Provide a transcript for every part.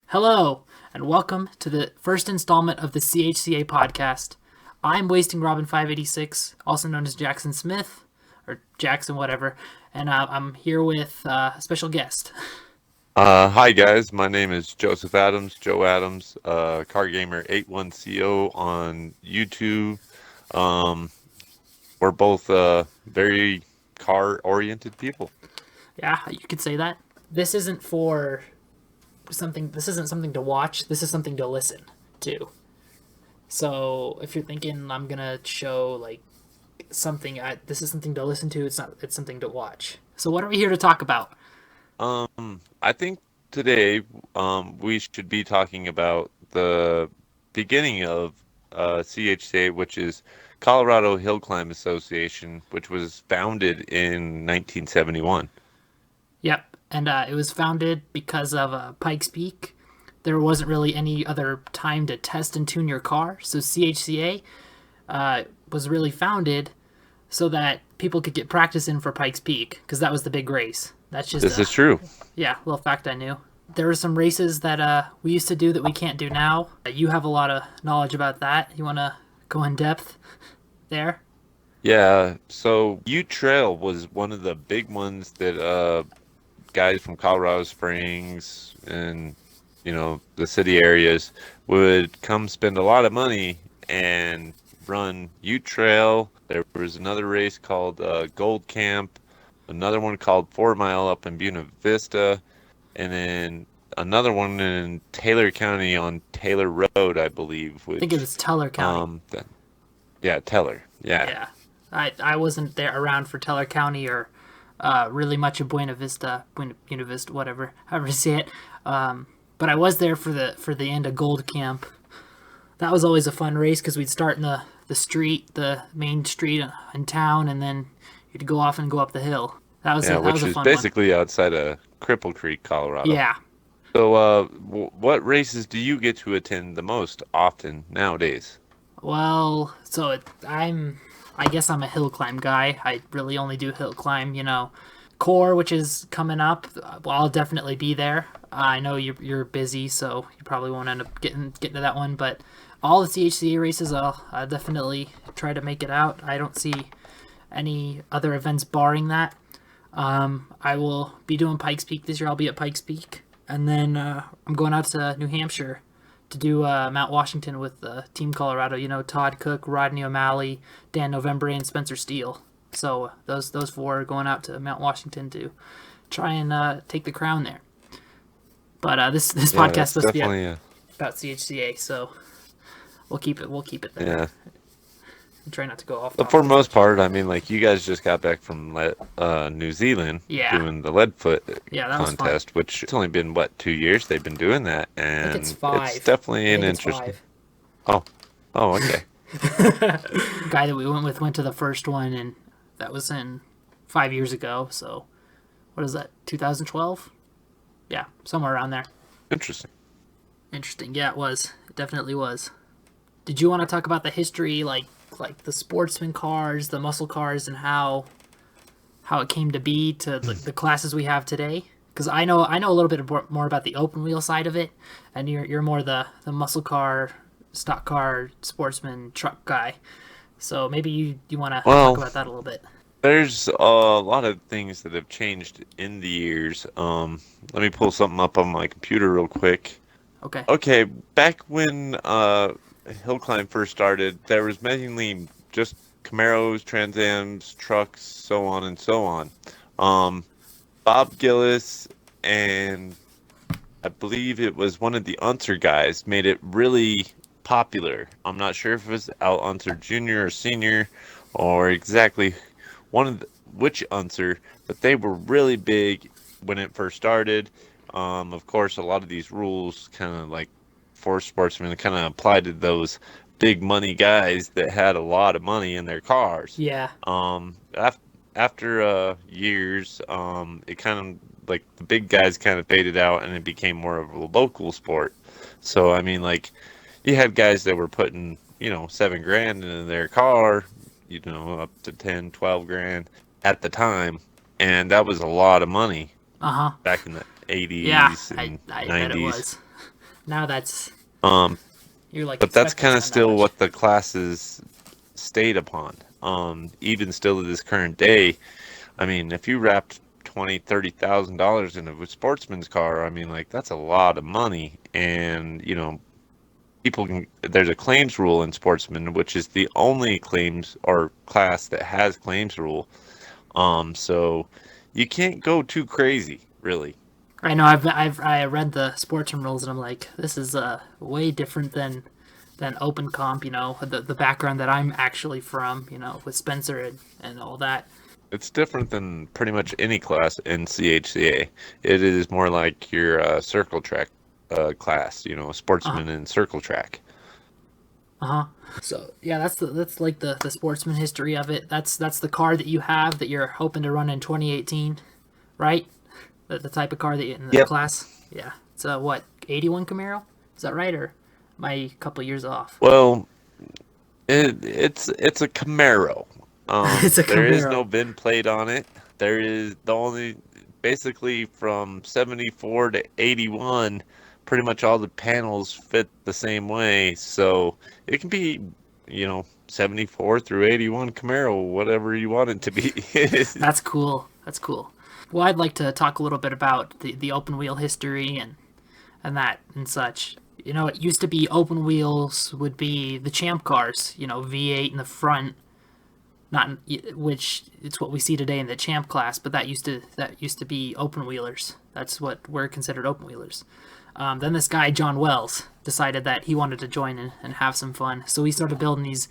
Hello, and welcome to the first installment of the CHCA podcast. I'm Wasting Robin 586, also known as Jackson Smith, or Jackson whatever, and I'm here with a special guest. Hi guys, my name is Joseph Adams, Joe Adams, Car Gamer 81CO on YouTube. Um, we're both very car-oriented people. Yeah, you could say that. This isn't for something. This isn't something to watch. This is something to listen to. So if you're thinking I'm gonna show like something, this is something to listen to. It's not. It's something to watch. So what are we here to talk about? I think today we should be talking about the beginning of CHCA, which is Colorado Hill Climb Association, which was founded in 1971. Yep, and it was founded because of Pikes Peak. There wasn't really any other time to test and tune your car, so CHCA was really founded so that people could get practice in for Pikes Peak because that was the big race. That's just This is true. yeah, little fact I knew. There were some races that we used to do that we can't do now. You have a lot of knowledge about that. You want to go in depth there? Yeah, so U Trail was one of the big ones that guys from Colorado Springs and the city areas would come spend a lot of money and run U Trail. There was another race called Gold Camp, another one called 4 Mile up in Buena Vista, and then another one in Taylor County on Taylor Road, I believe, I think it which was Teller County. yeah, Taylor. Yeah. Yeah, I wasn't there around for Teller County or really much of Buena Vista, whatever, however you say it. But I was there for the end of Gold Camp. That was always a fun race because we'd start in the main street in town, and then you'd go off and go up the hill. Yeah, That was which a is fun one. basically outside of Cripple Creek, Colorado. Yeah. So, what races do you get to attend the most often nowadays? Well, I guess I'm a hill climb guy. I really only do hill climb. C.O.R.E, which is coming up. Well, I'll definitely be there. I know you're busy, so you probably won't end up getting to that one. But all the CHCA races, I'll definitely try to make it out. I don't see any other events barring that. I will be doing Pikes Peak this year. I'll be at Pikes Peak, and then I'm going out to New Hampshire to do Mount Washington with Team Colorado. Todd Cook, Rodney O'Malley, Dan November, and Spencer Steele. So those four are going out to Mount Washington to try and take the crown there. But this Yeah, podcast is that's supposed to be definitely about CHCA, so we'll keep it there. yeah. And try not to go off But topic for as most much. part, I mean, like you guys just got back from New Zealand Yeah, doing the Leadfoot yeah, that was fun. contest, which it's only been what 2 years they've been doing that, I think it's and it's 5. definitely I an think it's interesting. 5. Oh, oh, okay. Guy that we went with went to the first one, and that was in 5 years ago. So what is that? 2012? Yeah, somewhere around there. Interesting. Interesting. Yeah, it was. It definitely was. Did you want to talk about the history, like the sportsman cars, the muscle cars, and how it came to be to the classes we have today? Because I know a little bit more about the open wheel side of it, and you're more the muscle car, stock car, sportsman, truck guy. So maybe you want to talk Well, about that a little bit. there's a lot of things that have changed in the years. Let me pull something up on my computer real quick. Okay. Okay, back when hill climb first started, there was mainly just Camaros, Trans Ams, trucks, so on and so on. Um, Bob Gillis and I believe it was one of the Unser guys made it really popular. I'm not sure if it was Al Unser Jr. or Senior or exactly which Unser, but they were really big when it first started. Of course, a lot of these rules kind of like for sportsmen kind of apply to those big money guys that had a lot of money in their cars. Yeah. After years, it kind of like the big guys kind of faded out and it became more of a local sport. So, I mean, like you had guys that were putting, 7 grand into their car, up to 10, 12 grand at the time. And that was a lot of money Uh huh. back in the Yeah. 80s I and I bet it 90s. was. Now that's Um, you're like but that's expected kind to of run that still much. what the classes stayed upon. Even still to this current day, I mean, if you wrapped 20, $30,000 in a sportsman's car, I mean, like that's a lot of money, and people can. There's a claims rule in sportsman, which is the only claims or class that has claims rule. So you can't go too crazy, really. I know I read the sportsman rules and I'm like, this is way different than open comp. The background that I'm actually from. With Spencer and all that. It's different than pretty much any class in CHCA. It is more like your circle track class, Uh sportsman and circle track. huh. So yeah, that's like the sportsman history of it. That's the car that you have that you're hoping to run in 2018, right? The type of car that in the Yep. class. Yeah. It's a what 81 Camaro? Is that right, or am I a couple years off? Well, it's a Camaro. It's a There is Camaro. no VIN plate on it. There is the only basically from 74 to 81, pretty much all the panels fit the same way. So it can be, 74 through 81 Camaro, whatever you want it to be. That's cool. That's cool. Well, I'd like to talk a little bit about the open wheel history and that and such. It used to be open wheels would be the champ cars. V8 in the front, not which it's what we see today in the champ class, but that used to be open wheelers. That's what we're considered open wheelers. Then this guy John Wells decided that he wanted to join and have some fun, so he started building these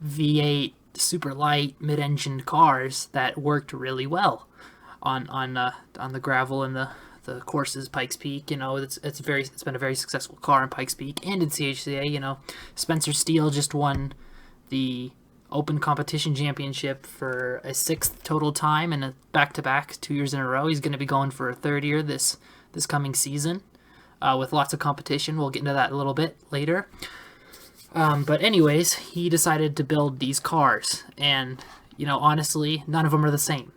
V8 super light mid-engine cars that worked really well on the gravel and the courses, Pikes Peak. It's been a very successful car in Pikes Peak and in CHCA. Spencer Steele just won the Open Competition Championship for a sixth total time and a back-to-back 2 years in a row. He's going to be going for a third year this coming season, with lots of competition. We'll get into that a little bit later. But anyways, he decided to build these cars, and honestly, none of them are the same.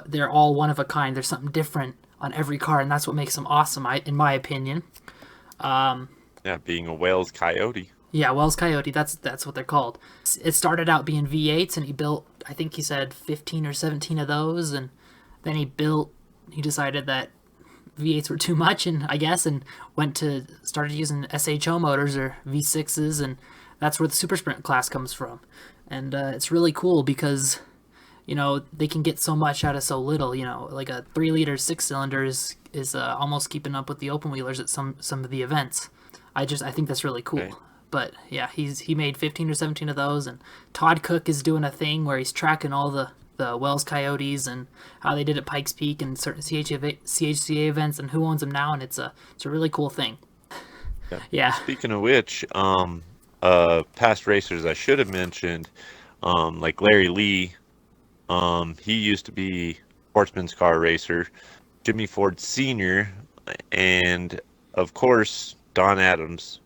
They're all one of a kind. There's something different on every car, and that's what makes them awesome, in my opinion. Yeah, being a Wales Coyote. Yeah, Wells Coyote. That's what they're called. It started out being V8s, and he built, I think he said 15 or 17 of those, and then he decided that V8s were too much, and I guess, and started using SHO motors or V6s, and that's where the Super Sprint class comes from. And it's really cool because they can get so much out of so little. Like a 3-liter 6-cylinder is almost keeping up with the open wheelers at some of the events. I think that's really cool. Okay. But yeah, he made 15 or 17 of those, and Todd Cook is doing a thing where he's tracking all the Wells Coyotes and how they did at Pikes Peak and certain CHCA events and who owns them now, and it's a really cool thing. Yeah. Yeah. Speaking of which, past racers I should have mentioned, like Larry Lee. He used to be sportsman's car racer, Jimmy Ford Sr., and of course Don Adams,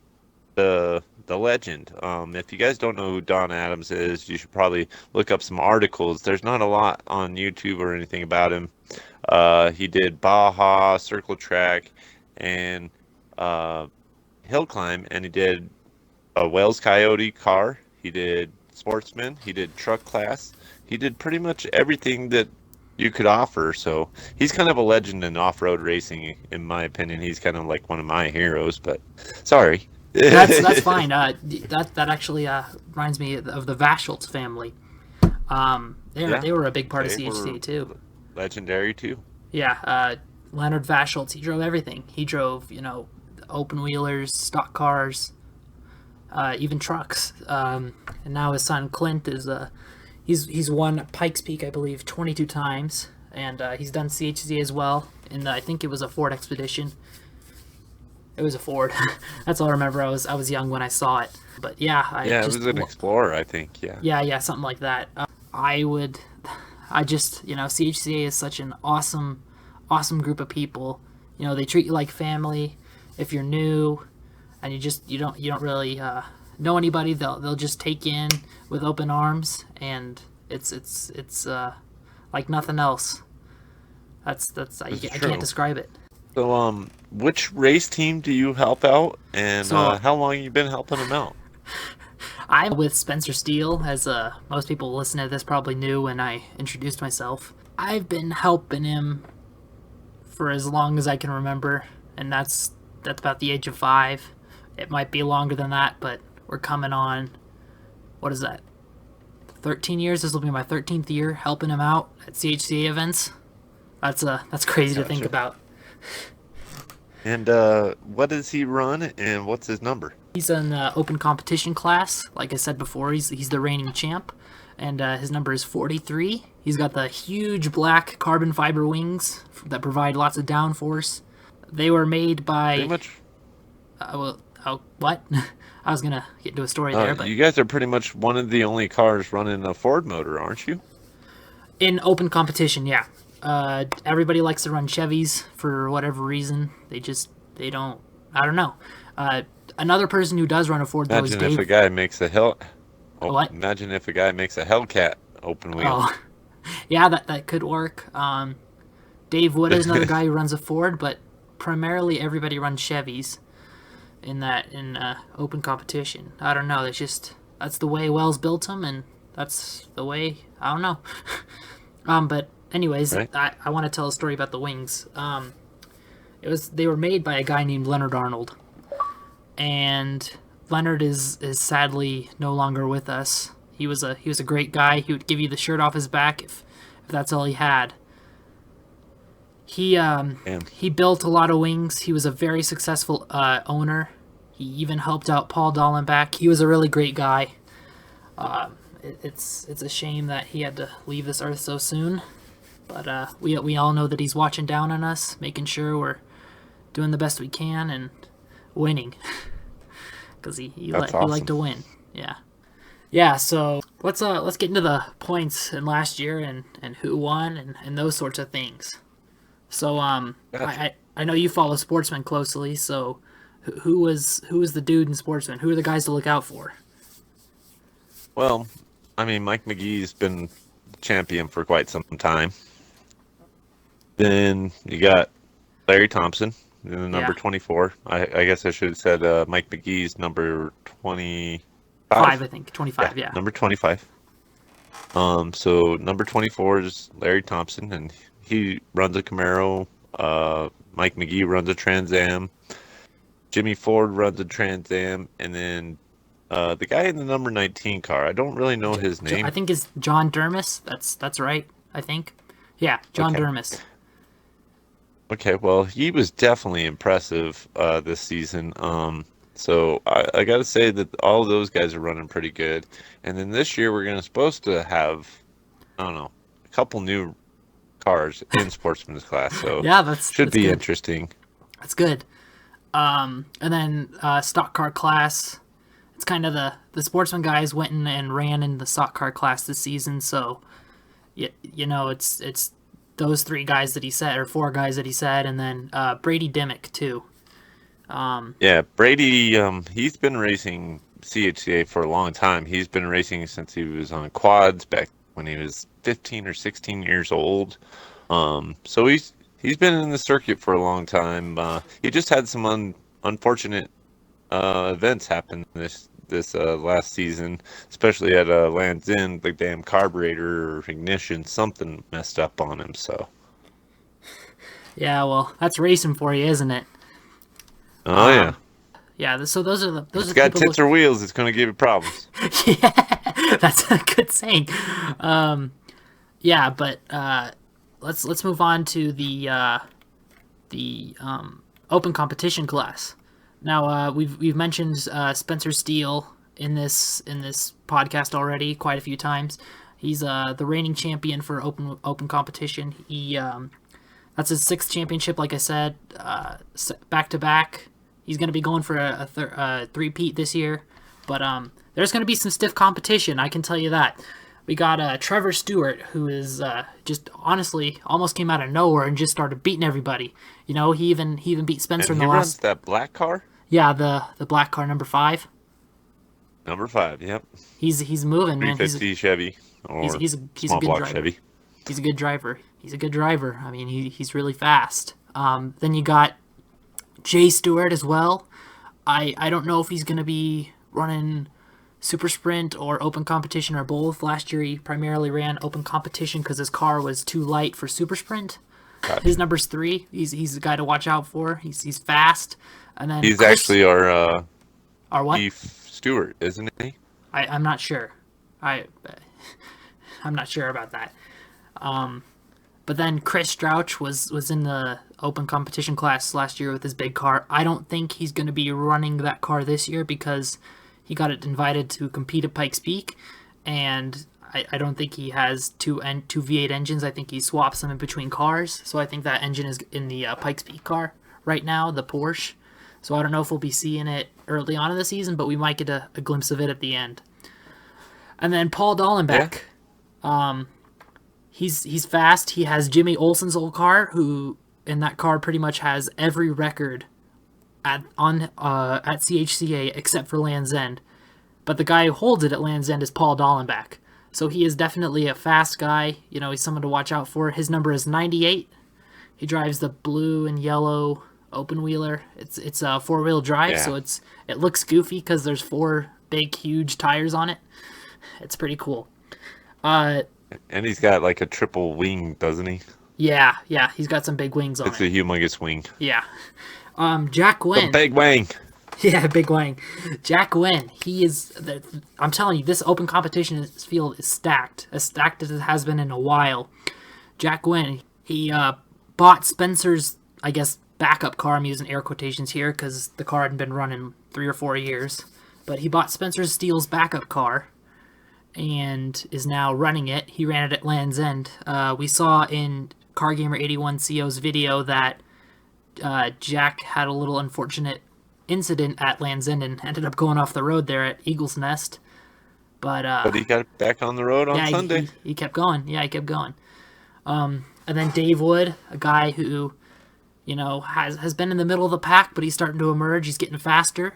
the legend. If you guys don't know who Don Adams is, you should probably look up some articles. There's not a lot on YouTube or anything about him. He did Baja, Circle Track, and uh, Hill Climb, and he did a Wales Coyote car. He did sportsman. He did truck class. He did pretty much everything that you could offer. So he's kind of a legend in off-road racing, in my opinion. He's kind of like one of my heroes. But sorry. That's fine. That actually reminds me of the Vaschultz family. Yeah, They were a big part of they were CHCA too. legendary too. Yeah, Leonard Vaschultz. He drove everything. He drove open wheelers, stock cars, even trucks. And now his son Clint is he's won Pikes Peak, I believe, 22 times, and he's done CHCA as well. And I think it was a Ford Expedition. It was a Ford. That's all I remember. I was young when I saw it. But yeah, Yeah, it was an Explorer, I think. Yeah. yeah, something like that. I just CHCA is such an awesome group of people. They treat you like family. If you're new and you don't really know anybody, they'll just take you in with open arms, and it's like nothing else. That's I This is can't true. describe it. So, which race team do you help out, and So how long you been helping them out? I'm with Spencer Steele, as most people listening to this probably knew when I introduced myself. I've been helping him for as long as I can remember, and that's about the age of 5. It might be longer than that, but we're coming on. What is that? 13 years. This will be my 13th year helping him out at CHCA events. That's crazy to think Gotcha. about. And what does he run, and what's his number? He's in open competition class. Like I said before, he's the reigning champ, and his number is 43. He's got the huge black carbon fiber wings that provide lots of downforce. They were made Pretty by. much. What? I was gonna get into a story there, but You guys are pretty much one of the only cars running a Ford motor, aren't you? in open competition, yeah. Everybody likes to run Chevys for whatever reason. They don't. I don't know. Another person who does run a Ford though is Imagine if a Dave. guy makes a hell. Oh, What? imagine if a guy makes a Hellcat open wheel. Oh, yeah, that could work. Dave Wood is another guy who runs a Ford, but primarily everybody runs Chevys in open competition. I don't know. That's the way Wells built them, and that's the way. I don't know. But anyways, Right? I want to tell a story about the wings. They were made by a guy named Leonard Arnold, and Leonard is sadly no longer with us. He was a great guy. He would give you the shirt off his back if that's all he had. Damn. He built a lot of wings. He was a very successful owner. He even helped out Paul Dallenbach. He was a really great guy. It's a shame that he had to leave this earth so soon, but we all know that he's watching down on us, making sure we're doing the best we can and winning, because he Awesome. liked to win. Yeah. So let's get into the points in last year and who won and those sorts of things. So Gotcha. I know you follow Sportsman closely. So who was the dude in Sportsman? Who are the guys to look out for? Well, I mean, Mike McGee's been champion for quite some time. Then you got Larry Thompson, the number Yeah. 24. I guess I should have said Mike McGee's number 25. 5, I think. 25. Yeah. Number 25. So number 24 is Larry Thompson, and he runs a Camaro. Mike McGee runs a Trans Am. Jimmy Ford runs a Trans Am, and then the guy in the number 19 car, I don't really know his name. I think is John Dermis. That's right. I think. Yeah, John Okay. Dermis. Okay, well, he was definitely impressive this season. So I got to say that all of those guys are running pretty good. And then this year we're supposed to have, I don't know, a couple new cars in sportsman's class. So Yeah, that's should be good. interesting. That's good. And then stock car class. It's kind of the sportsman guys went in and ran in the stock car class this season. So, you know, it's those 3 guys that he said, or 4 guys that he said, and then Brady Dimmick too. Yeah, Brady, he's been racing CHCA for a long time. He's been racing since he was on quads back when he was 15 or 16 years old. So he's been in the circuit for a long time. He just had some unfortunate events happen this last season, especially at Land's End. The damn carburetor or ignition, something messed up on him. So. Yeah, well, that's racing for you, isn't it? Oh yeah. Yeah. So those are It's the got people. tits or wheels. It's going to give you problems. Yeah, that's a good saying. Yeah, but let's move on to the open competition class. Now we've mentioned Spencer Steele in this podcast already quite a few times. He's the reigning champion for open competition. He that's his 6th championship, like I said, back to back. He's going to be going for a 3-peat this year, but there's going to be some stiff competition, I can tell you that. We got Trevor Stewart, who is just honestly almost came out of nowhere and just started beating everybody. You know, he even beat Spencer And in he the runs last. that black car. Yeah, the black car number 5. Number 5. Yep. He's moving, man. 350 Chevy or He's a small good block driver. Chevy. He's a good driver. I mean, he's really fast. Then you got Jay Stewart as well. I don't know if he's going to be running super sprint or open competition or both. Last year he primarily ran open competition because his car was too light for super sprint. Gotcha. His number's 3. He's a guy to watch out for. He's fast. And then He's Chris, actually our what? Beef Stewart, isn't he? I'm not sure. I'm not sure about that. But then Chris Strouch was in the open competition class last year with his big car. I don't think he's going to be running that car this year because he got invited to compete at Pikes Peak, and I don't think he has two V8 engines. I think he swaps them in between cars. So I think that engine is in the Pikes Peak car right now, the Porsche. So I don't know if we'll be seeing it early on in the season, but we might get a glimpse of it at the end. And then Paul Dallenbach. Yeah. He's fast. He has Jimmy Olsen's old car, who in that car pretty much has every record at CHCA except for Land's End. But the guy who holds it at Land's End is Paul Dallenbach. So he is definitely a fast guy. You know, he's someone to watch out for. His number is 98. He drives the blue and yellow open wheeler. It's a 4-wheel drive, so it looks goofy because there's 4 big, huge tires on it. It's pretty cool. And he's got like a triple wing, doesn't he? Yeah, he's got some big wings on it. It's a humongous wing. Yeah. Jack Wynn. The big wing. Yeah, big wing. Jack Wynn. He is. I'm telling you, this open competition field is stacked, as stacked as it has been in a while. Jack Wynn. He bought Spencer's, I guess, backup car. I'm using air quotations here because the car hadn't been running 3 or 4 years. But he bought Spencer Steele's backup car and is now running it. He ran it at Land's End. We saw in Car Gamer 81 CO's video that Jack had a little unfortunate incident at Land's End and ended up going off the road there at Eagle's Nest. But he got it back on the road on Sunday. He kept going. Yeah, he kept going. And then Dave Wood, a guy who, you know, has been in the middle of the pack, but he's starting to emerge. He's getting faster.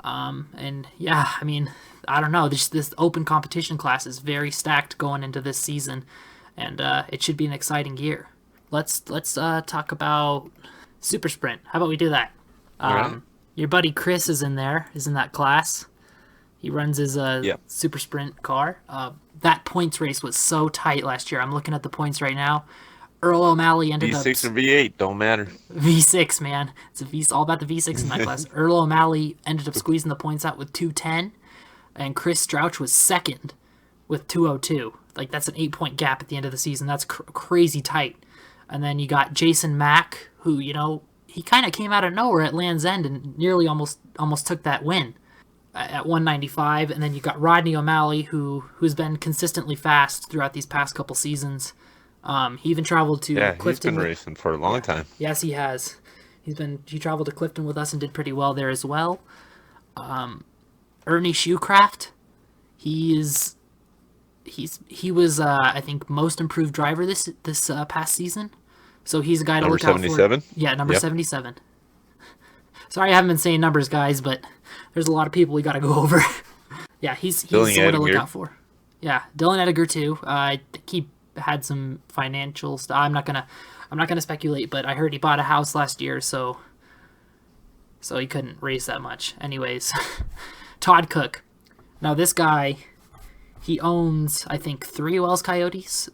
And yeah, I mean, I don't know. This open competition class is very stacked going into this season, and it should be an exciting year. Let's talk about Super Sprint. How about we do that? Right. Your buddy Chris is in that class. He runs his Super Sprint car. That points race was so tight last year. I'm looking at the points right now. Earl O'Malley ended up... V6 or V8, don't matter. V6, man. It's all about the V6 in that class. Earl O'Malley ended up squeezing the points out with 210, and Chris Strouch was second with 202. Like, that's an 8-point gap at the end of the season. That's crazy tight. And then you got Jason Mack, who, you know, he kind of came out of nowhere at Land's End and nearly almost took that win at 195. And then you got Rodney O'Malley, who's been consistently fast throughout these past couple seasons. He even traveled to Clifton. He's been racing for a long time. Yes, he has. He traveled to Clifton with us and did pretty well there as well. Ernie Shoecraft, he was I think most improved driver this past season. So he's a guy to look out for. Number 77? Yeah, number 77. Sorry I haven't been saying numbers, guys, but there's a lot of people we got to go over. Yeah, he's someone to look out for. Yeah, Dylan Edgar too. I think he had some financial stuff. I'm not gonna speculate, but I heard he bought a house last year, so he couldn't race that much. Anyways, Todd Cook. Now this guy, he owns I think 3 Wells Coyotes.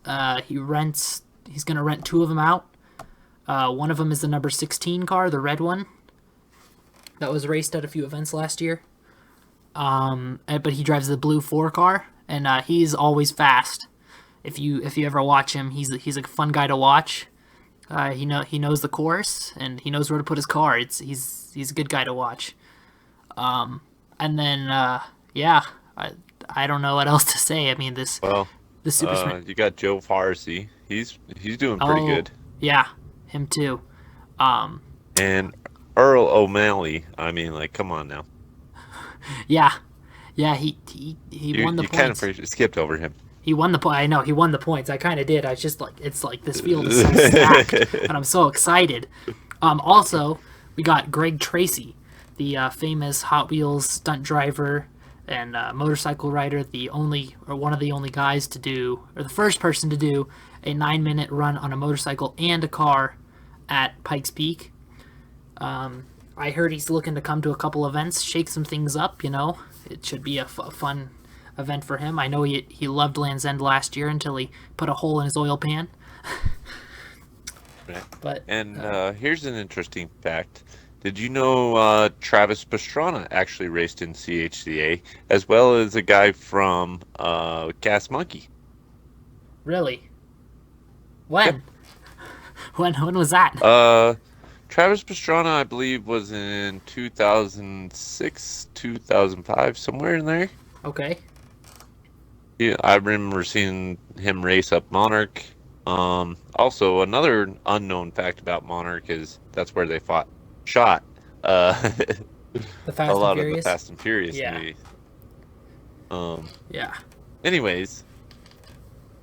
He's gonna rent 2 of them out. One of them is the number 16 car, the red one, that was raced at a few events last year. But he drives the blue 4 car, and he's always fast. If you ever watch him, he's a fun guy to watch. He knows the course and he knows where to put his car. He's a good guy to watch. And then I don't know what else to say. I mean the Super Sprint. You got Joe Farsi. He's doing pretty good. Yeah, him too. And Earl O'Malley. I mean, like, come on now. Yeah, he won the points. You kind of skipped over him. He won the point. I know he won the points. I kind of did. I just it's like this field is so stacked, and I'm so excited. Also, we got Greg Tracy, the famous Hot Wheels stunt driver and motorcycle rider, one of the only guys to do, or the first person to do a 9-minute run on a motorcycle and a car at Pikes Peak. I heard he's looking to come to a couple events, shake some things up. It should be a fun event for him. I know he loved Land's End last year until he put a hole in his oil pan. Right. But And here's an interesting fact. Did you know Travis Pastrana actually raced in CHCA, as well as a guy from Gas Monkey? really, Yep. when? When was that? Travis Pastrana, I believe, was in 2006, 2005, somewhere in there. Okay. Yeah, I remember seeing him race up Monarch. Also, another unknown fact about Monarch is that's where they shot The a Fast and lot of the Furious. Fast and Furious Yeah. movies. Um, Yeah. anyways,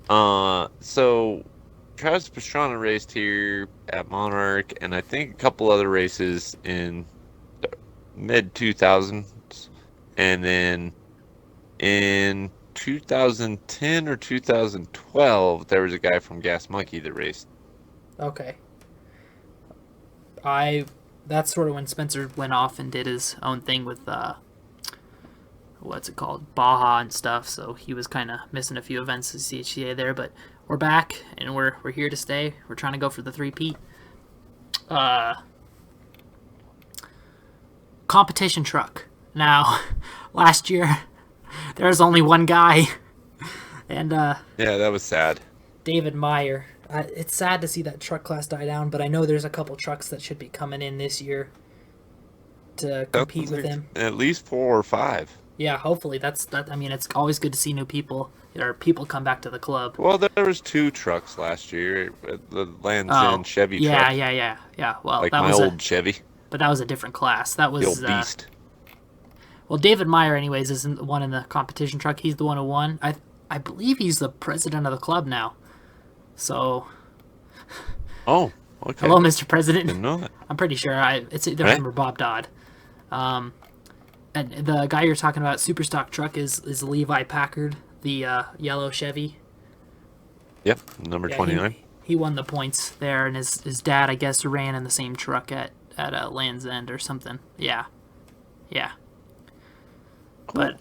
so Travis Pastrana raced here at Monarch, and I think a couple other races in the mid 2000s, and then in 2010 or 2012, there was a guy from Gas Monkey that raced. Okay. That's sort of when Spencer went off and did his own thing with what's it called, Baja and stuff. So he was kind of missing a few events at CHCA there, but we're back and we're here to stay. We're trying to go for the 3-peat. Competition truck. Now, last year there was only one guy, and Yeah, that was sad. David Meyer. It's sad to see that truck class die down, but I know there's a couple trucks that should be coming in this year to compete Sounds with like him. at least 4 or 5. Yeah, hopefully that's that. I mean, it's always good to see new people or people come back to the club. Well, there was 2 trucks last year. The Land's Oh, End Chevy yeah, truck, yeah. Well, like that my was old Chevy, but that was a different class. That the was old beast. well, David Meyer, anyways, isn't the one in the competition truck. He's the one who won. I believe he's the president of the club now. So, Oh, okay. hello, Mr. President. Didn't know that. I'm pretty sure it's either Right. him or Bob Dodd. And the guy you're talking about, Superstock truck, is Levi Packard, the yellow Chevy. Yep, number Yeah, 29. he won the points there, and his dad, I guess, ran in the same truck at Land's End or something. Yeah. But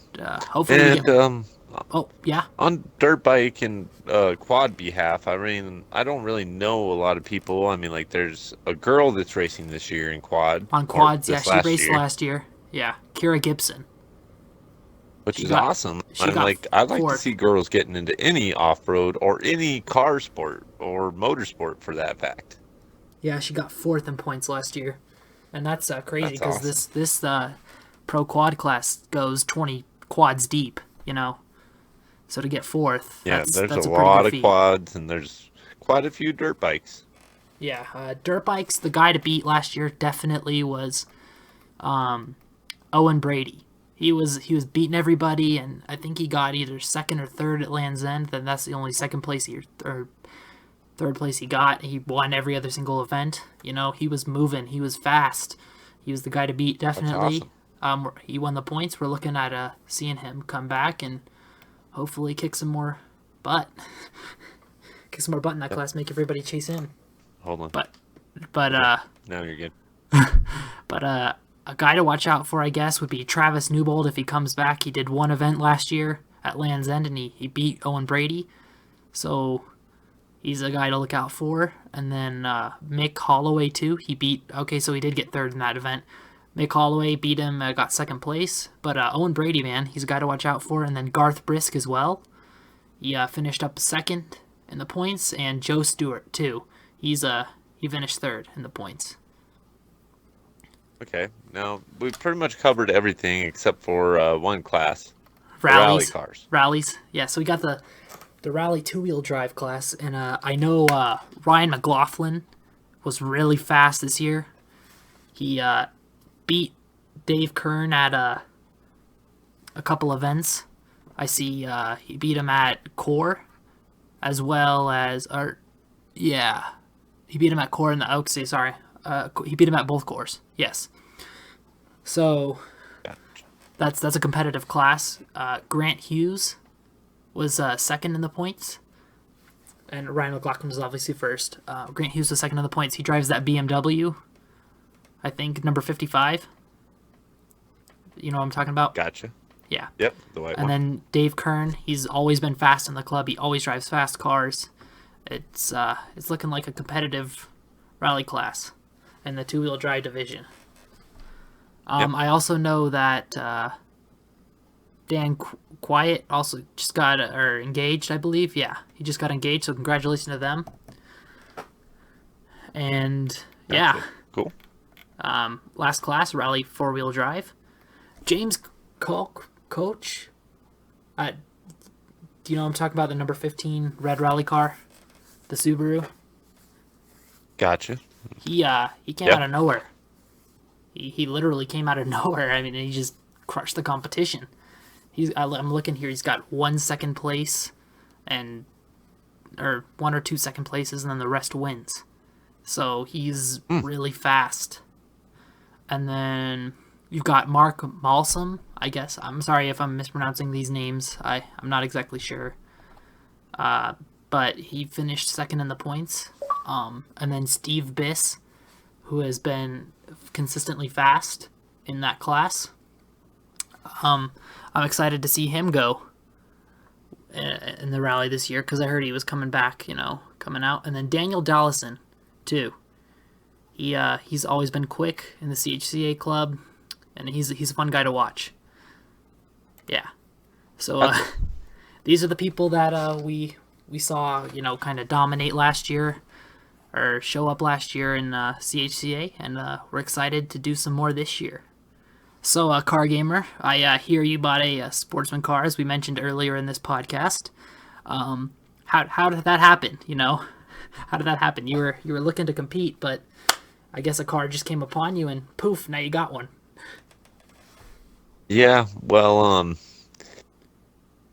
hopefully we And get... Oh, yeah? on dirt bike and quad behalf, I mean, I don't really know a lot of people. I mean, like, there's a girl that's racing this year in quad. On or quads, yeah, this she last raced year, last year. Yeah, Kira Gibson. which she is got- awesome. she I'm got like, I'd like to fourth. see girls getting into any off-road or any car sport or motorsport for that fact. Yeah, she got 4th in points last year. And that's crazy That's because awesome. this pro quad class goes 20 quads deep, So to get 4th, Yeah, that's there's a a pretty lot good of feat. quads, and there's quite a few dirt bikes. Yeah, dirt bikes, the guy to beat last year definitely was Owen Brady. He was beating everybody, and I think he got either 2nd or 3rd at Land's End. Then that's the only 2nd place or 3rd place he got. He won every other single event. He was moving. He was fast. He was the guy to beat, definitely. awesome. He won the points. We're looking at seeing him come back and hopefully kick some more butt. Kick some more butt in that class. Make everybody chase him. Hold on. But Now you're good. a guy to watch out for, I guess, would be Travis Newbold if he comes back. He did one event last year at Land's End, and he beat Owen Brady. So he's a guy to look out for. And then Mick Holloway, too. He did get 3rd in that event. Mick Holloway beat him, got 2nd place. But Owen Brady, man, he's a guy to watch out for. And then Garth Brisk as well. He finished up 2nd in the points. And Joe Stewart, too. He finished 3rd in the points. Okay, now we've pretty much covered everything except for one class. The rally Rallies. cars. Rallies. Yeah, so we got the rally 2-wheel drive class, and I know Ryan McLaughlin was really fast this year. He beat Dave Kern at a couple events. I see he beat him at C.O.R.E. as well as he beat him at C.O.R.E. in the Oaks. Sorry, he beat him at both C.O.R.E.s. Yes. So that's a competitive class. Grant Hughes was 2nd in the points. and Ryan McLaughlin was obviously first. Grant Hughes was second in the points. He drives that BMW, I think, number 55. You know what I'm talking about? Gotcha. Yeah. Yep, the white And one. then Dave Kern, he's always been fast in the club. He always drives fast cars. It's looking like a competitive rally class in the two-wheel drive division. Yep. I also know that Dan Quiet also just got engaged, I believe. Yeah, he just got engaged, so congratulations to them. And Gotcha. yeah, Cool. last class rally four-wheel drive. James Coach. Do you know what I'm talking about? The number 15 red rally car, the Subaru. Gotcha. He came Yep. out of nowhere. He literally came out of nowhere. I mean, he just crushed the competition. I'm looking here. He's got 1 second place, or 1 or 2 second places, and then the rest wins. So he's really fast. And then you've got Mark Malsum. I guess I'm sorry if I'm mispronouncing these names. I'm not exactly sure. But he finished second in the points. And then Steve Biss, who has been consistently fast in that class. I'm excited to see him go in the rally this year because I heard he was coming back, coming out. And then Daniel Dallison, too. He's always been quick in the CHCA club, and he's a fun guy to watch. Yeah. So these are the people that we saw, kind of dominate last year or show up last year in CHCA, and we're excited to do some more this year. So, Car Gamer, I hear you bought a Sportsman car, as we mentioned earlier in this podcast. How did that happen? How did that happen? You were looking to compete, but I guess a car just came upon you, and poof, now you got one. Yeah, well,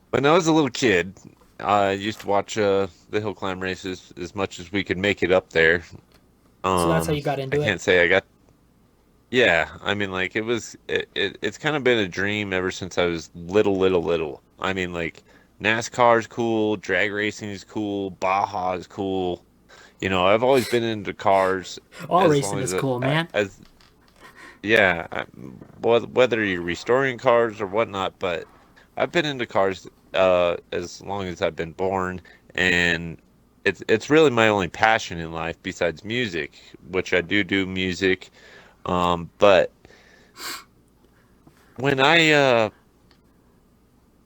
when I was a little kid, I used to watch the hill climb races as much as we could make it up there. So that's how you got I into it? can't say I got. Yeah, I mean, like it's kind of been a dream ever since I was little. I mean, like NASCAR's cool, drag racing is cool, Baja is cool. I've always been into cars All as racing long is as cool, man. yeah, whether you're restoring cars or whatnot, but I've been into cars as long as I've been born, and it's really my only passion in life besides music, which I do music. But when I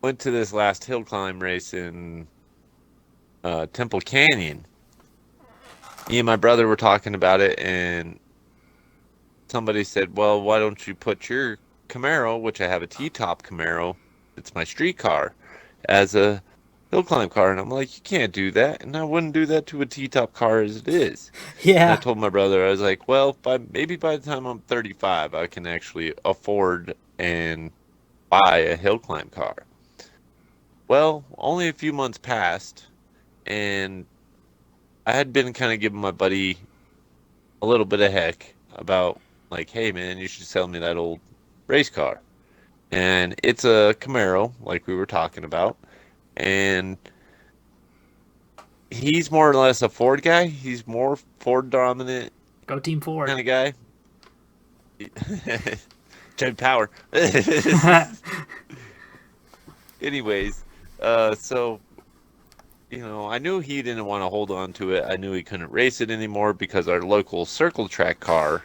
went to this last hill climb race in Temple Canyon, me and my brother were talking about it, and somebody said, "Well, why don't you put your Camaro, which I have a T-top Camaro, it's my street car, as a hill climb car?" And I'm like, "You can't do that," and I wouldn't do that to a T-top car as it is. And I Yeah. told my brother, I was like, "Well, maybe by the time I'm 35, I can actually afford and buy a hill climb car." Well, only a few months passed, and I had been kind of giving my buddy a little bit of heck about, like, "Hey man, you should sell me that old race car." And it's a Camaro, like we were talking about, and he's more or less a Ford guy. He's more Ford dominant Go Team Ford. kind of guy. Jet power. Anyways, so I knew he didn't want to hold on to it. I knew he couldn't race it anymore because our local circle track car,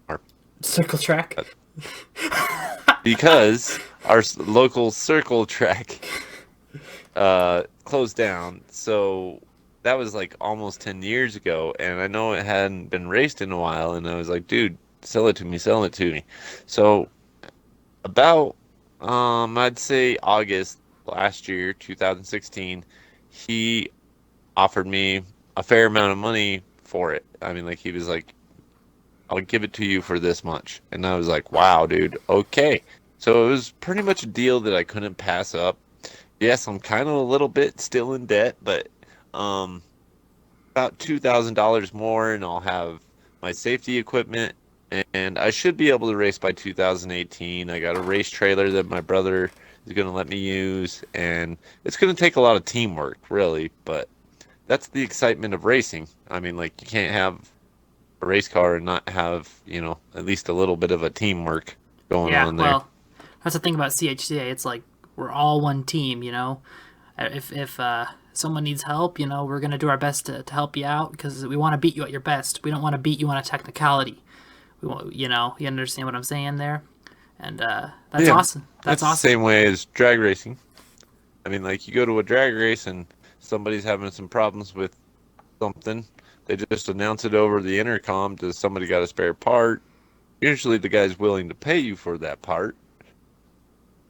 our Circle track. because our local circle track closed down. So that was like almost 10 years ago, and I know it hadn't been raced in a while, and I was like, "Dude, sell it to me, sell it to me." So about I'd say August last year, 2016, he offered me a fair amount of money for it. I mean, like, he was like, "I'll give it to you for this much." And I was like, "Wow, dude, okay." So it was pretty much a deal that I couldn't pass up. Yes, I'm kind of a little bit still in debt, but um about $2,000 more, and I'll have my safety equipment, and I should be able to race by 2018. I got a race trailer that my brother is going to let me use, and it's going to take a lot of teamwork, really, but that's the excitement of racing. I mean, like you can't have a race car and not have, at least a little bit of a teamwork going Yeah, on there. well, that's the thing about CHCA. It's like we're all one team, you know. If someone needs help, you know, we're gonna do our best to help you out because we want to beat you at your best. We don't want to beat you on a technicality. We want, you know, you understand what I'm saying there, and that's Yeah, awesome. That's that's the awesome. same way as drag racing. I mean, like you go to a drag race and somebody's having some problems with something, they just announce it over the intercom. Does somebody got a spare part? Usually the guy's willing to pay you for that part.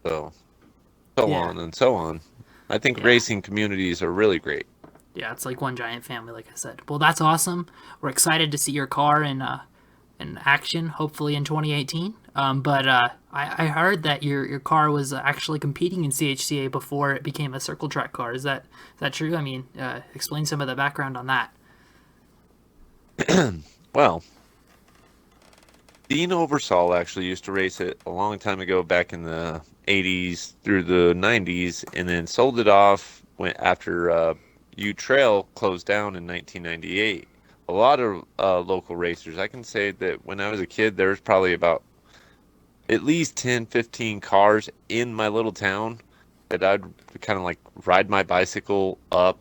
So, so Yeah, on and so on. I think yeah, racing communities are really great. yeah. It's like one giant family, like I said. Well, that's awesome. We're excited to see your car in action, hopefully in 2018. But I heard that your car was actually competing in CHCA before it became a circle track car. Is that true? I mean, explain some of the background on that. Well, Dean Oversall actually used to race it a long time ago, back in the 80s through the 90s, and then sold it off after U Trail closed down in 1998. A lot of local racers. I can say that when I was a kid, there was probably about at least 10, 15 cars in my little town that I'd kind of like ride my bicycle up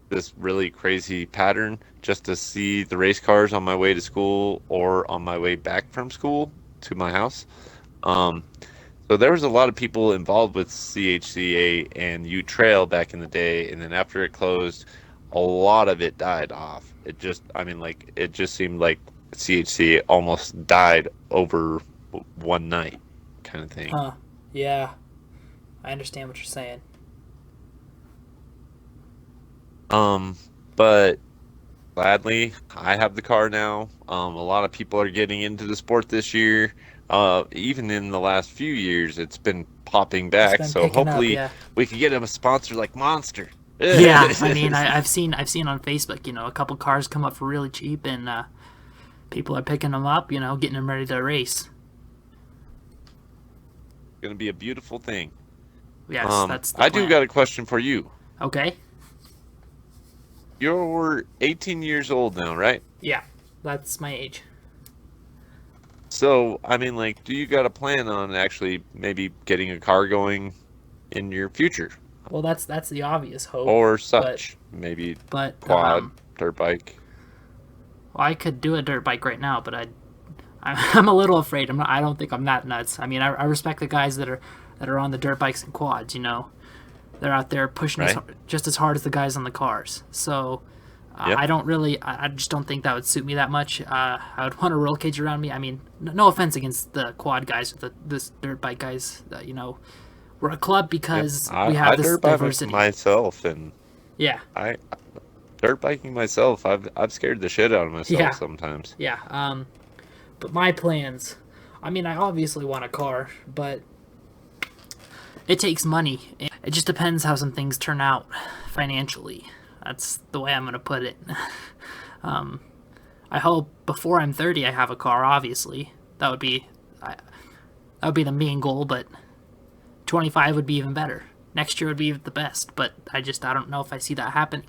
this really crazy pattern just to see the race cars on my way to school or on my way back from school to my house. Um, so there was a lot of people involved with CHCA and U Trail back in the day, and then after it closed, a lot of it died off. It just, I mean, like it just seemed like CHCA almost died over one night, kind of thing. Huh. Yeah, I understand what you're saying. Um, but gladly, I have the car now. A lot of people are getting into the sport this year. Even in the last few years, it's been popping It's back. been So picking up, hopefully, yeah. we can get him a sponsor like Monster. Yeah, I mean, I've seen on Facebook, you know, a couple cars come up for really cheap, and people are picking them up, you know, getting them ready to race. Gonna be a beautiful thing. Yes, that's the I do plan. got a question for you. Okay. You're 18 years old now, right? Yeah, that's my age. So, I mean, like, do you got a plan on actually maybe getting a car going in your future Well, that's the obvious hope, or but such? Maybe but quad, dirt bike. well, I could do a dirt bike right now, but I'm a little afraid. I'm not. I don't think I'm that nuts. I mean, I respect the guys that are on the dirt bikes and quads. You know, they're out there pushing Right? just as hard as the guys on the cars. So Yep. I don't really. I just don't think that would suit me that much. I would want a roll cage around me. I mean, no offense against the quad guys or this dirt bike guys. You know, we're a club Yep. because we I have this dirt bike diversity. myself, and Yeah, I dirt biking myself. I've scared the shit out of myself yeah, sometimes. yeah. But my plans. I mean, I obviously want a car, but it takes money. It just depends how some things turn out financially. That's the way I'm gonna put it. I hope before I'm 30 I have a car. Obviously, that would be the main goal. But 25 would be even better. Next year would be the best. But I don't know if I see that happening.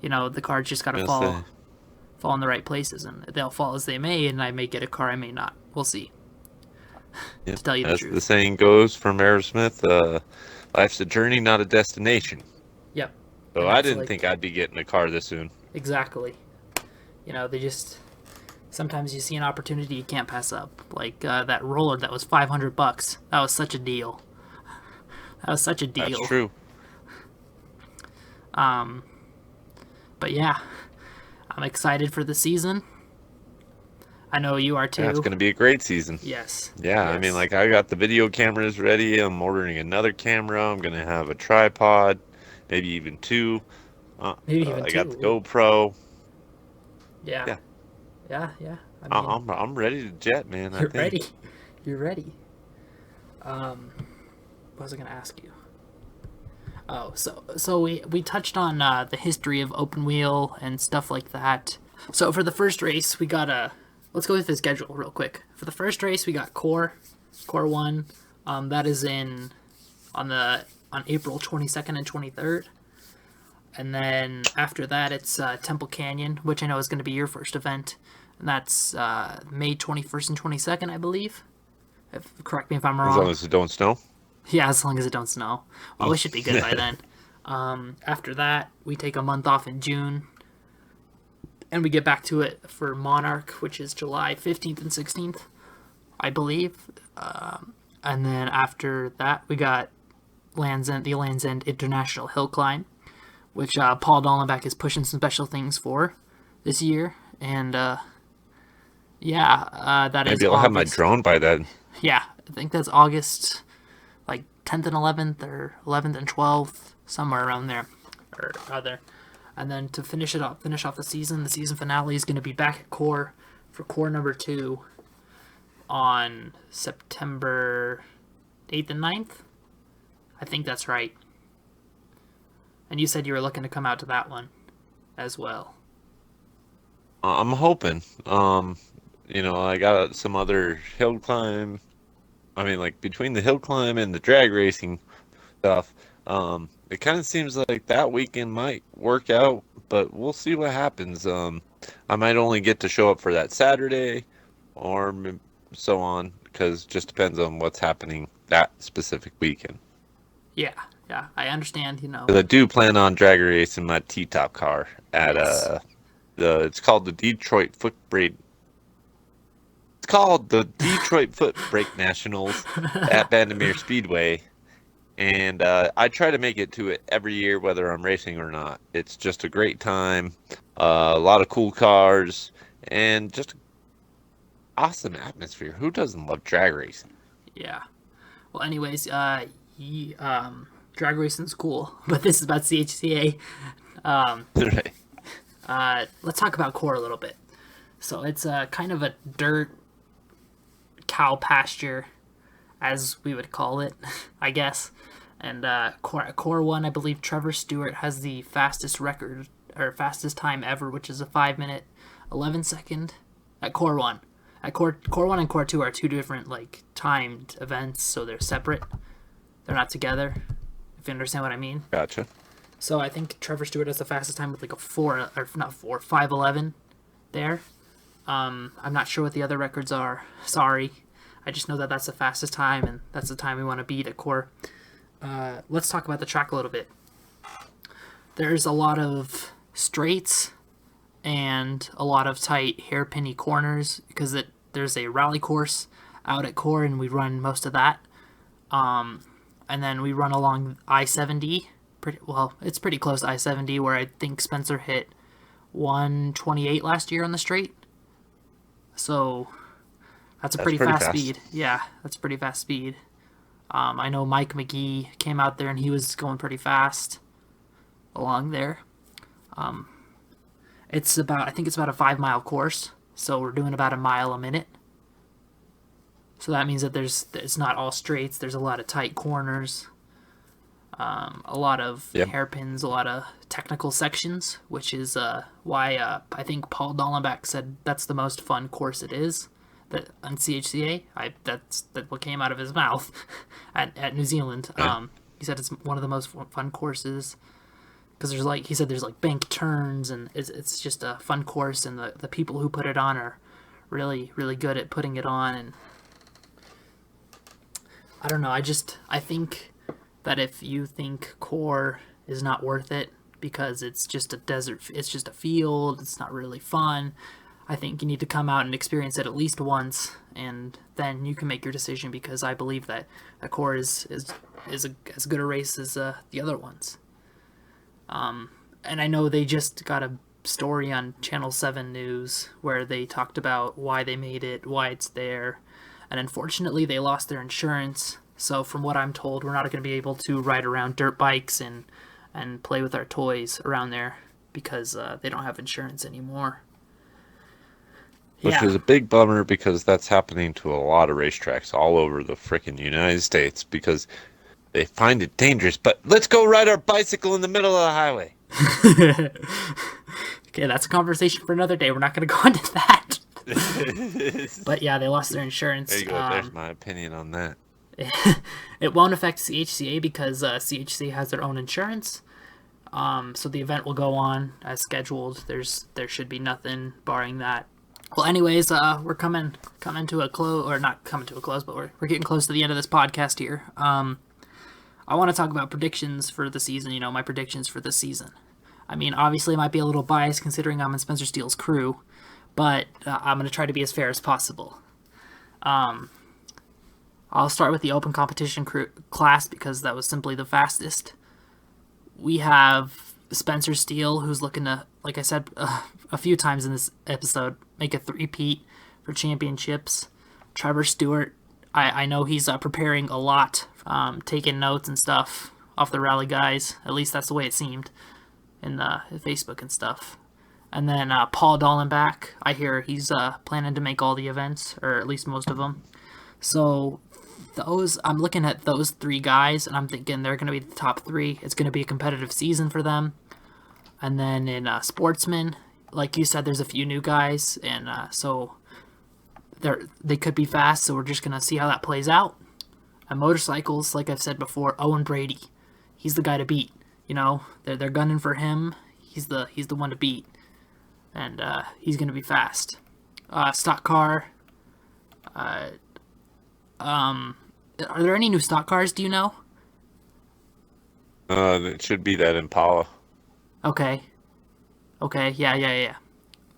You know, the car's just gotta I'm gonna say, fall in the right places, and they'll fall as they may, and I may get a car, I may not. We'll see. yep. To tell you the As the truth. saying goes from Aerosmith, life's a journey, not a destination. Yep. So And I that's didn't think like I'd be getting a car this soon. exactly. You know, they just sometimes you see an opportunity you can't pass up. Like that roller that was $500. That was such a deal. That was such a That's deal. true. But yeah, I'm excited for the season. I know you are Yeah, it's too. gonna be a great season. Yes. Yeah, I mean, Yes. like I got the video cameras ready. I'm ordering another camera. I'm gonna have a tripod, maybe even two. Maybe even I got two. the Ooh. GoPro. Yeah. Yeah, Yeah. Yeah. I I- mean, I'm ready to jet, man. I you're ready. think. You're ready. What was I gonna ask you? Oh, so we touched on the history of open wheel and stuff like that. So for the first race, we got a. Let's go with the schedule real quick. For the first race, we got Core One. That is on April 22nd and 23rd. And then after that, it's Temple Canyon, which I know is going to be your first event. And that's May 21st and 22nd, I believe. Correct me if I'm As long wrong. as it don't snow. Yeah, as long as it don't snow. Well, we should be good by then. After that, we take a month off in June. And we get back to it for Monarch, which is July 15th and 16th, I believe. And then after that, we got the Land's End International Hill Climb, which Paul Dollenbach is pushing some special things for this year. And that is Maybe I'll have my August. drone by then. Yeah, I think that's August, like 10th and 11th, or 11th and 12th, somewhere around there, or other. And then to finish off the season finale is going to be back at C.O.R.E for C.O.R.E number 2 on September 8th and 9th. I think that's right. And you said you were looking to come out to that one as well. I'm hoping. I got some other hill climb. I mean, like between the hill climb and the drag racing stuff, it kind of seems like that weekend might work out, but we'll see what happens. I might only get to show up for that Saturday, or so on, because it just depends on what's happening that specific weekend. Yeah, I understand. 'Cause I do plan on drag racing my T-top car at Yes. it's called the Detroit Foot Brake. It's called the Detroit Foot Brake Nationals at Vandermeer Speedway. And I try to make it to it every year, whether I'm racing or not. It's just a great time, a lot of cool cars, and just awesome atmosphere. Who doesn't love drag racing? Yeah. Well, anyways, drag racing's cool, but this is about CHCA. Right. Let's talk about C.O.R.E a little bit. So it's kind of a dirt cow pasture, as we would call it, I guess. And C.O.R.E 1, I believe Trevor Stewart has the fastest record, or fastest time ever, which is a 5 minute 11 second at C.O.R.E 1. At C.O.R.E 1 and C.O.R.E 2 are two different timed events, so they're separate. They're not together, if you understand what I mean. Gotcha. So I think Trevor Stewart has the fastest time with a 5:11 there. I'm not sure what the other records are. Sorry. I just know that that's the fastest time, and that's the time we want to beat at C.O.R.E. Let's talk about the track a little bit. There's a lot of straights and a lot of tight hairpinny corners because there's a rally course out at C.O.R.E and we run most of that. And then we run along I-70. It's pretty close to I-70, where I think Spencer hit 128 last year on the straight. So that's pretty fast speed. Yeah, that's pretty fast speed. I know Mike McGee came out there and he was going pretty fast along there. I think it's about a 5 mile course, so we're doing about a mile a minute. So that means that it's not all straights. There's a lot of tight corners, a lot of hairpins, a lot of technical sections, which is why I think Paul Dollenbach said that's the most fun course it is. That on CHCA, that's what came out of his mouth at New Zealand. Yeah. He said it's one of the most fun courses because there's bank turns, and it's just a fun course, and the people who put it on are really, really good at putting it on. And I don't know, I think that if you think C.O.R.E is not worth it because it's just a desert, it's just a field, it's not really fun, I think you need to come out and experience it at least once, and then you can make your decision, because I believe that C.O.R.E is as good a race as the other ones. And I know they just got a story on Channel 7 News where they talked about why they made it, why it's there, and unfortunately they lost their insurance. So from what I'm told, we're not going to be able to ride around dirt bikes and play with our toys around there because they don't have insurance anymore. Which is a big bummer, because that's happening to a lot of racetracks all over the frickin' United States, because they find it dangerous. But let's go ride our bicycle in the middle of the highway. Okay, that's a conversation for another day. We're not going to go into that. But yeah, they lost their insurance. There you go. There's my opinion on that. It won't affect CHCA because CHCA has their own insurance. So the event will go on as scheduled. There should be nothing barring that. Well, anyways, we're coming to a close, or not coming to a close, but we're getting close to the end of this podcast here. I want to talk about predictions for the season. You know, my predictions for this season. I mean, obviously, it might be a little biased considering I'm in Spencer Steele's crew, but I'm going to try to be as fair as possible. I'll start with the open competition class because that was simply the fastest. We have Spencer Steele, who's looking to, like I said a few times in this episode, make a three-peat for championships. Trevor Stewart, I know he's preparing a lot, taking notes and stuff off the rally guys. At least that's the way it seemed in Facebook and stuff. And then Paul Dallenbach, I hear he's planning to make all the events, or at least most of them. So I'm looking at those three guys, and I'm thinking they're going to be the top three. It's going to be a competitive season for them. And then in sportsmen, like you said, there's a few new guys, and so they could be fast. So we're just going to see how that plays out. And motorcycles, like I've said before, Owen Brady, he's the guy to beat. You know, they're gunning for him. He's the one to beat, and he's going to be fast. Stock car. Are there any new stock cars? Do you know? It should be that Impala. Okay. Yeah.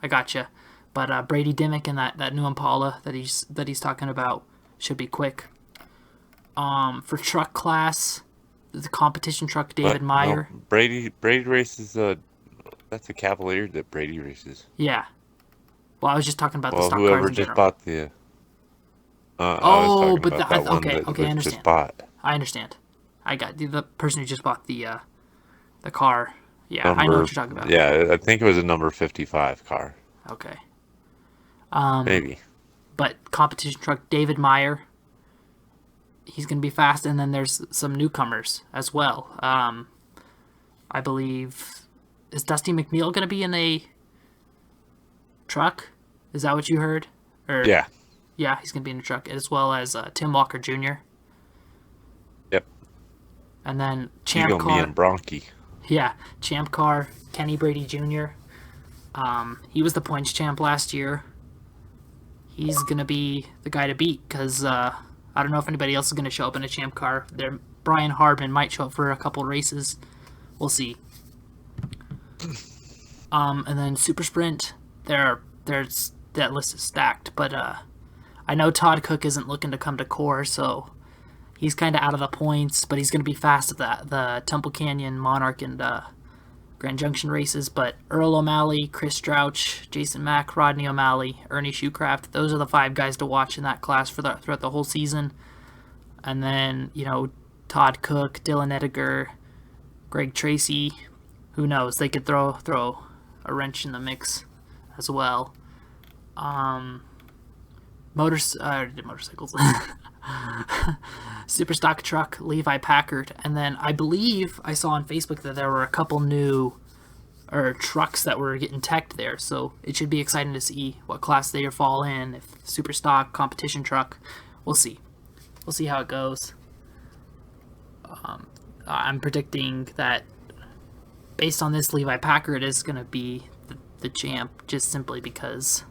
I gotcha. But Brady Dimmick and that new Impala that he's talking about should be quick. For truck class, the competition truck David Meyer. No, Brady races. That's a Cavalier that Brady races. Yeah. Well, I was just talking about the stock cars whoever in just general. bought the. I was talking about that one that I understand. just bought. I understand. I got the person who just bought the car. Yeah, I know what you're talking about. Yeah, I think it was a number 55 car. Okay. Maybe. But competition truck David Meyer, he's going to be fast, and then there's some newcomers as well. I believe, is Dusty McNeil going to be in a truck? Is that what you heard? Yeah. Yeah, he's going to be in a truck, as well as Tim Walker Jr. Yep. And then Champ He's going to be in Bronchi. Yeah, Champ Car, Kenny Brady Jr. He was the points champ last year. He's going to be the guy to beat because I don't know if anybody else is going to show up in a Champ Car. Brian Hardman might show up for a couple races. We'll see. And then Super Sprint, there's that list is stacked, but I know Todd Cook isn't looking to come to C.O.R.E, so he's kind of out of the points, but he's going to be fast at the Temple Canyon, Monarch, and Grand Junction races. But Earl O'Malley, Chris Strouch, Jason Mack, Rodney O'Malley, Ernie Shoecraft, those are the 5 guys to watch in that class throughout the whole season. And then, you know, Todd Cook, Dylan Ediger, Greg Tracy, who knows? They could throw a wrench in the mix as well. Motorcycles. Super stock truck, Levi Packard, and then I believe I saw on Facebook that there were a couple new trucks that were getting teched there, so it should be exciting to see what class they fall in. If super stock, competition truck, we'll see how it goes. I'm predicting that based on this, Levi Packard is going to be the champ, just simply because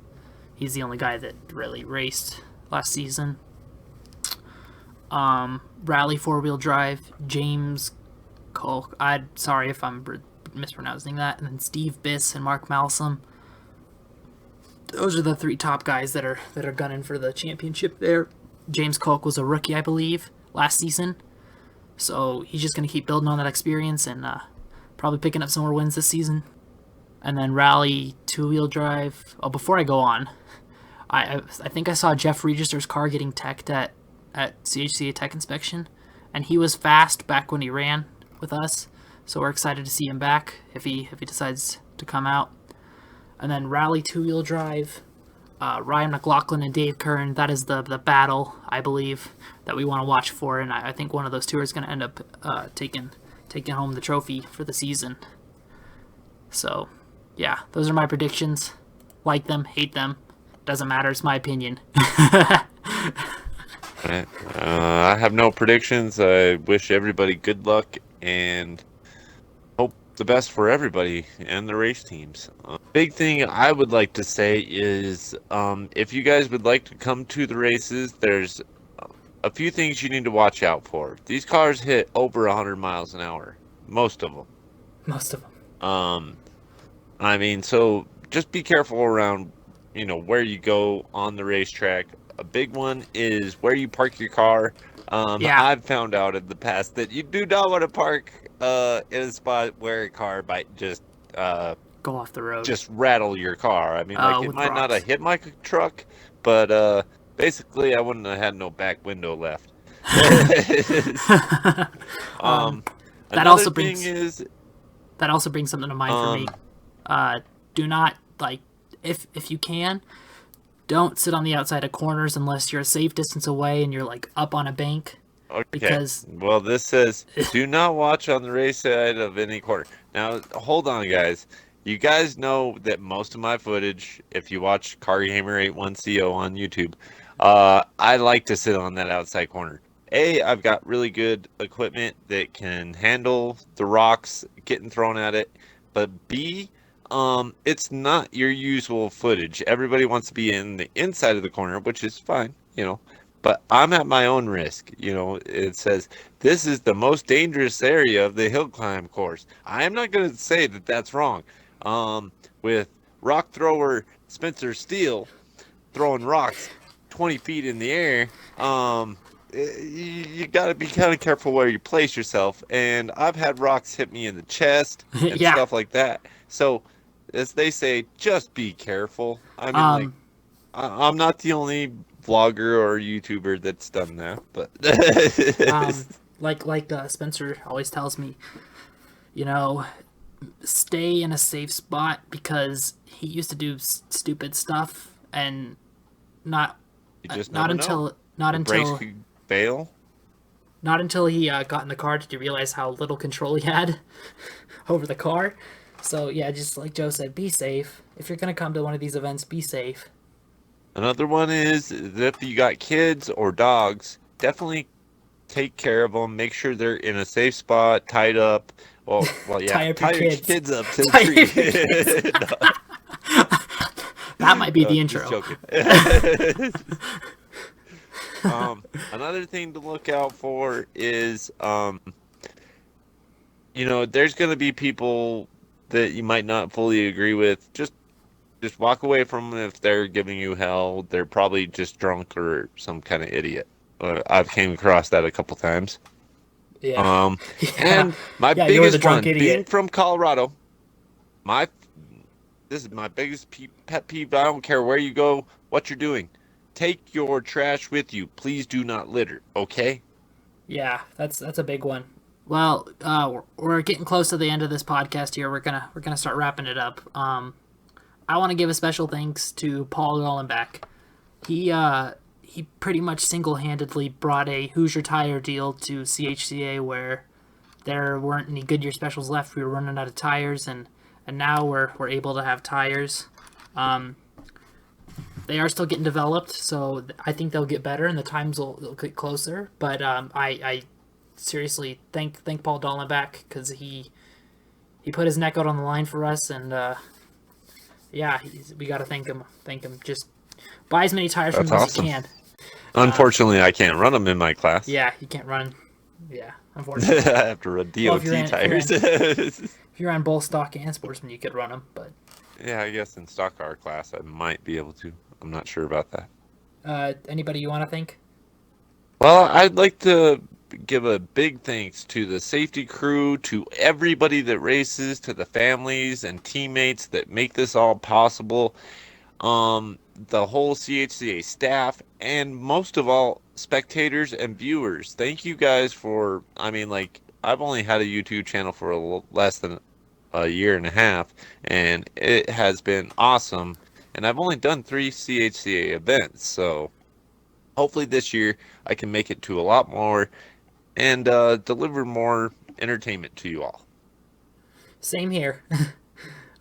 he's the only guy that really raced last season. Rally 4-wheel drive, James Cole. I'm sorry if I'm mispronouncing that. And then Steve Biss and Mark Malsom. Those are the 3 top guys that are gunning for the championship there. James Koch was a rookie, I believe, last season. So he's just going to keep building on that experience and probably picking up some more wins this season. And then Rally 2-wheel drive. Oh, before I go on, I think I saw Jeff Register's car getting teched at CHCA Tech Inspection, and he was fast back when he ran with us, so we're excited to see him back if he decides to come out. And then Rally 2-wheel drive, Ryan McLaughlin and Dave Kern, that is the battle, I believe, that we want to watch for, and I think one of those two is going to end up taking home the trophy for the season. So, yeah, those are my predictions. Like them, hate them, doesn't matter, it's my opinion. I have no predictions. I wish everybody good luck and hope the best for everybody and the race teams. Big thing I would like to say is if you guys would like to come to the races, there's a few things you need to watch out for. These cars hit over 100 miles an hour, most of them. Most of them. I mean, so just be careful around, where you go on the racetrack. A big one is where you park your car. Yeah. I've found out in the past that you do not want to park in a spot where a car might Go off the road. just rattle your car. I mean, like it With might not have rocks. hit my truck, but basically I wouldn't have had no back window left. um, that Another also thing brings is that also brings something to mind for me. Do not if you can, don't sit on the outside of corners unless you're a safe distance away and you're like up on a bank. okay. Because Well, this says do not watch on the race side of any corner. Now, hold on, guys. You guys know that most of my footage, if you watch Car Gamer 81CO on YouTube, I like to sit on that outside corner. A, I've got really good equipment that can handle the rocks getting thrown at it. But B, it's not your usual footage. Everybody wants to be in the inside of the corner, which is fine, but I'm at my own risk. It says this is the most dangerous area of the hill climb course. I am not going to say that that's wrong. With rock thrower Spencer Steele throwing rocks 20 feet in the air, you got to be kind of careful where you place yourself. And I've had rocks hit me in the chest and yeah. stuff like that. So, as they say, just be careful. I mean, I'm not the only vlogger or YouTuber that's done that, but like Spencer always tells me, stay in a safe spot because he used to do stupid stuff and not you just not never until know. not The brakes until could fail. not until he got in the car did you realize how little control he had over the car. So yeah, just like Joe said, be safe. If you're gonna come to one of these events, be safe. Another one is that if you got kids or dogs, definitely take care of them. Make sure they're in a safe spot, tied up. Well, yeah, Tie up your tie your kids. kids up to the Tie tree. up your kids. That might be the intro. Just joking. Another thing to look out for is, there's going to be people that you might not fully agree with. Just walk away from them if they're giving you hell. They're probably just drunk or some kind of idiot. I've came across that a couple times. Yeah. And my Yeah, you're the biggest drunk one, idiot. being from Colorado, this is my biggest pet peeve. I don't care where you go, what you're doing. Take your trash with you. Please do not litter, okay? Yeah, that's a big one. Well, we're getting close to the end of this podcast here. We're gonna start wrapping it up. I want to give a special thanks to Paul Rollenbeck. He pretty much single-handedly brought a Hoosier Tire deal to CHCA where there weren't any Goodyear specials left. We were running out of tires, and now we're able to have tires. They are still getting developed, so I think they'll get better, and the times will get closer. But I seriously thank Paul Dollenbach because he put his neck out on the line for us, and yeah, we got to thank him. Just buy as many tires from him as you can. Unfortunately, I can't run them in my class. Yeah, you can't run. Yeah, unfortunately. I have to run DOT tires. If you're on both stock and sportsman, you could run them. But yeah, I guess in stock car class, I might be able to. I'm not sure about that. Anybody you want to thank? Well, I'd like to give a big thanks to the safety crew, to everybody that races, to the families and teammates that make this all possible. The whole CHCA staff, and most of all, spectators and viewers. Thank you guys for, I've only had a YouTube channel for less than a year and a half, and it has been awesome. And I've only done 3 CHCA events, so hopefully this year I can make it to a lot more and deliver more entertainment to you all. Same here.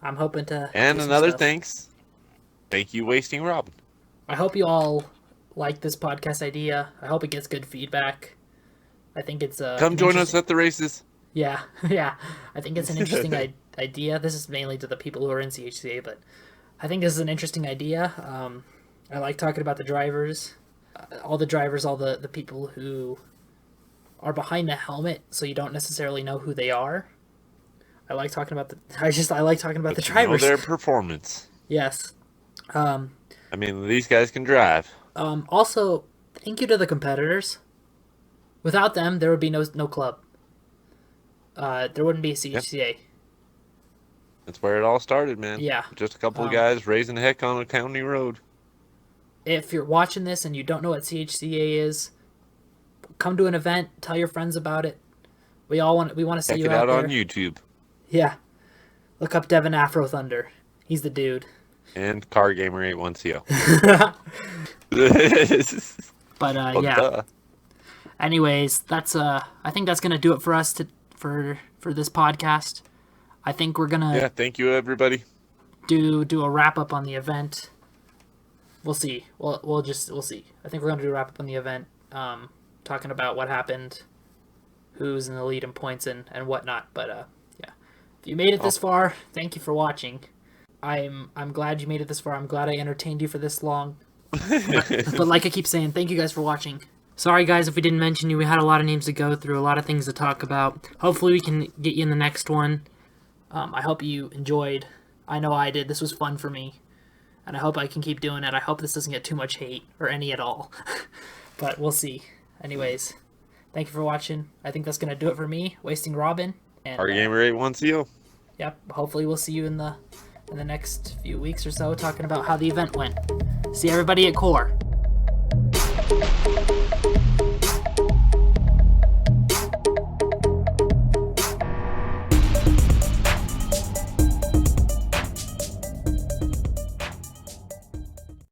I'm hoping to. And another thanks. Thank you, Wasting Robin. I hope you all like this podcast idea. I hope it gets good feedback. I think it's come join us at the races. Yeah, yeah. I think it's an interesting idea. This is mainly to the people who are in CHCA, but I think this is an interesting idea. I like talking about the drivers, all the drivers, all the people who are behind the helmet, so you don't necessarily know who they are. I like talking about the. I like talking about the But you know drivers. their performance. Yes. I mean, these guys can drive. Also, thank you to the competitors. Without them, there would be no club. There wouldn't be a Yep, CHCA. that's where it all started, man. Yeah. Just a couple of Um, guys raising heck on a county road. if you're watching this and you don't know what CHCA is, come to an event. Tell your friends about it. We want to see Check you it out out on there. YouTube. Yeah. Look up Devin Afro Thunder. He's the dude. And Car Gamer 81CO. But Well, yeah. duh. Anyways, that's I think that's gonna do it for us for this podcast. I think we're gonna Yeah, thank you, everybody. do a wrap up on the event. We'll see. We'll see. I think we're gonna do a wrap up on the event, talking about what happened, who's in the lead in points and whatnot. But yeah, if you made it this far, thank you for watching. I'm glad you made it this far. I'm glad I entertained you for this long. But like I keep saying, thank you guys for watching. Sorry guys if we didn't mention you. We had a lot of names to go through, a lot of things to talk about. Hopefully we can get you in the next one. I hope you enjoyed. I know I did. This was fun for me. And I hope I can keep doing it. I hope this doesn't get too much hate, or any at all. But we'll see. Anyways, thank you for watching. I think that's going to do it for me, Wasting Robin. And Car Gamer 81CO. yep, hopefully we'll see you in the next few weeks or so talking about how the event went. See everybody at C.O.R.E.